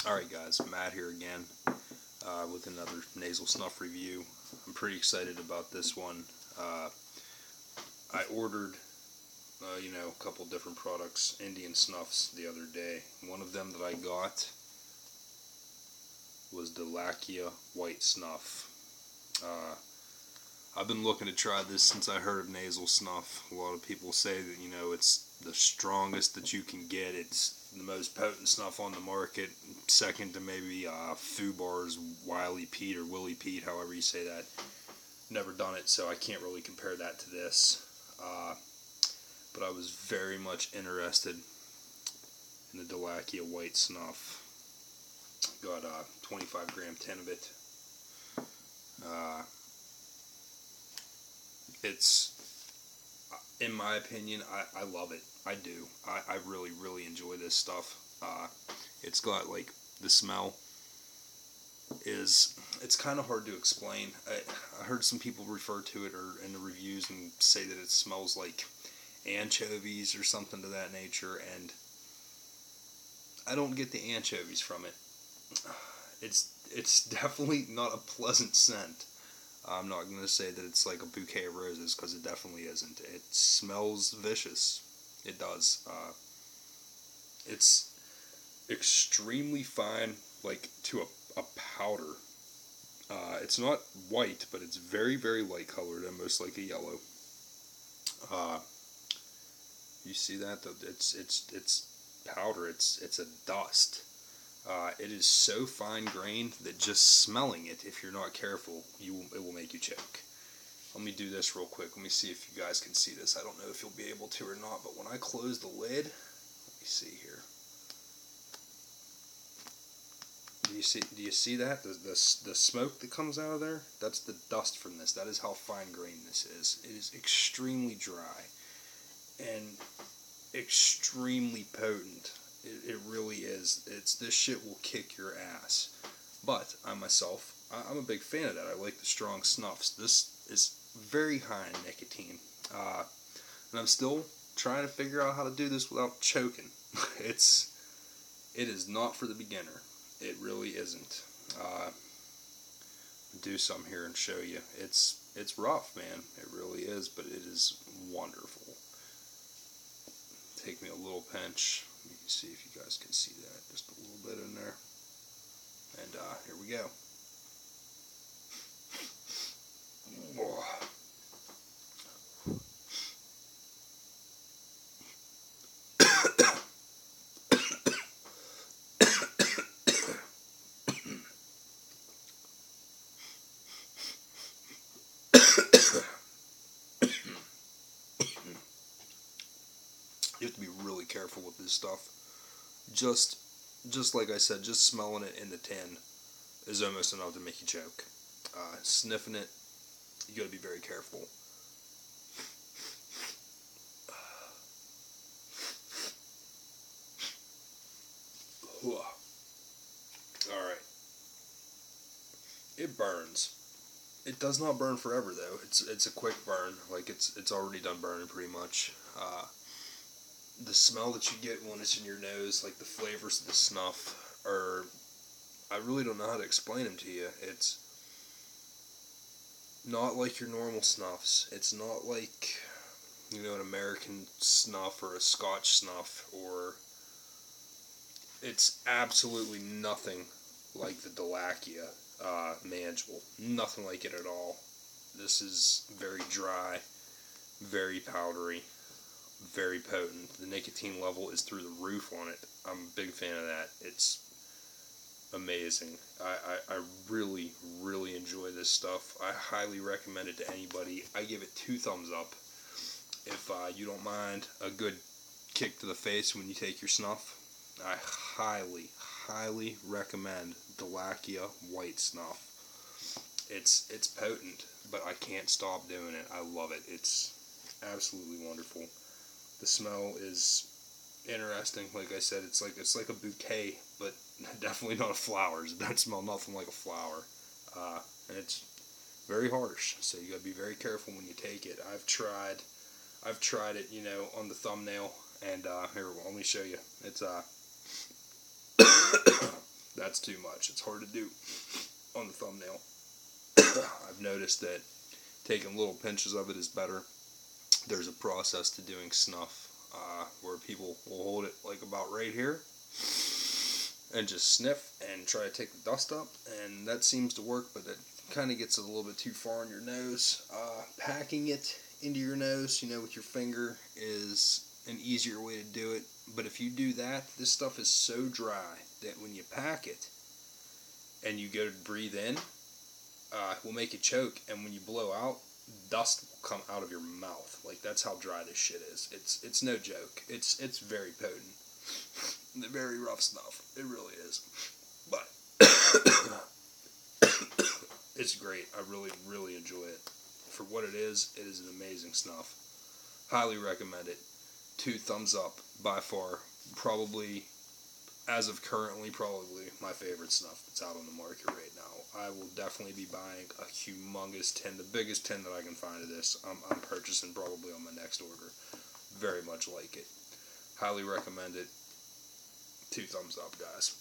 Alright guys, Matt here again with another nasal snuff review. I'm pretty excited about this one. I ordered a couple different products, Indian snuffs, the other day. One of them that I got was Dholakia white snuff. I've been looking to try this since I heard of nasal snuff. A lot of people say that, it's the strongest that you can get. It's the most potent snuff on the market, second to maybe Fubar's Wiley Pete or Willie Pete, however you say that. Never done it, so I can't really compare that to this. But I was very much interested in the Dholakia white snuff. Got a 25 gram tin of it. It's, in my opinion, I love it. I do. I really, really enjoy this stuff. It's got, like, the smell is, it's kind of hard to explain. I heard some people refer to it in the reviews and say that it smells like anchovies or something to that nature, and I don't get the anchovies from it. It's definitely not a pleasant scent. I'm not going to say that it's like a bouquet of roses, because it definitely isn't. It smells vicious. It does. It's extremely fine, like to a powder. It's not white, but it's very, very light colored, almost like a yellow. You see that? It's powder. It's a dust. It is so fine grained that just smelling it, if you're not careful, it will make you choke. Let me do this real quick. Let me see if you guys can see this. I don't know if you'll be able to or not, but when I close the lid, let me see here. Do you see that? The smoke that comes out of there? That's the dust from this. That is how fine grained this is. It is extremely dry and extremely potent. It really is. This shit will kick your ass. But I'm a big fan of that. I like the strong snuffs. This is very high in nicotine. And I'm still trying to figure out how to do this without choking. It is not for the beginner. It really isn't. I'll do some here and show you. It's rough, man. It really is, but it is wonderful. Take me a little pinch. Let me see if you guys can see that. Just a little bit in there. And here we go. You have to be really careful with this stuff. Just like I said, just smelling it in the tin is almost enough to make you choke. Sniffing it, you gotta be very careful. Alright. It burns. It does not burn forever though. It's a quick burn. Like it's already done burning pretty much. The smell that you get when it's in your nose, like the flavors of the snuff, I really don't know how to explain them to you. It's not like your normal snuffs. It's not like, an American snuff or a Scotch snuff, or it's absolutely nothing like the Dholakia manageable. Nothing like it at all. This is very dry, very powdery, very potent. The nicotine level is through the roof on it. I'm a big fan of that. It's amazing. I really, really enjoy this stuff. I highly recommend it to anybody. I give it 2 thumbs up. If you don't mind a good kick to the face when you take your snuff, I highly, highly recommend Dholakia white snuff. It's potent, but I can't stop doing it. I love it. It's absolutely wonderful. The smell is interesting. Like I said, it's like a bouquet, but definitely not a flower. It doesn't smell nothing like a flower. And it's very harsh, so you gotta be very careful when you take it. I've tried it, on the thumbnail, and here, let me show you. It's that's too much. It's hard to do on the thumbnail. I've noticed that taking little pinches of it is better. There's a process to doing snuff where people will hold it like about right here and just sniff and try to take the dust up, and that seems to work, but it kind of gets it a little bit too far in your nose. Packing it into your nose, with your finger is an easier way to do it, but if you do that, this stuff is so dry that when you pack it and you go to breathe in, it will make you choke, and when you blow out, dust will come out of your mouth. Like, that's how dry this shit is. It's no joke. It's very potent. Very rough snuff. It really is. But it's great. I really, really enjoy it. For what it is an amazing snuff. Highly recommend it. 2 thumbs up, by far. Probably, as of currently, probably my favorite snuff that's out on the market right now. I will definitely be buying a humongous tin, the biggest tin that I can find of this. I'm purchasing probably on my next order. Very much like it. Highly recommend it. 2 thumbs up, guys.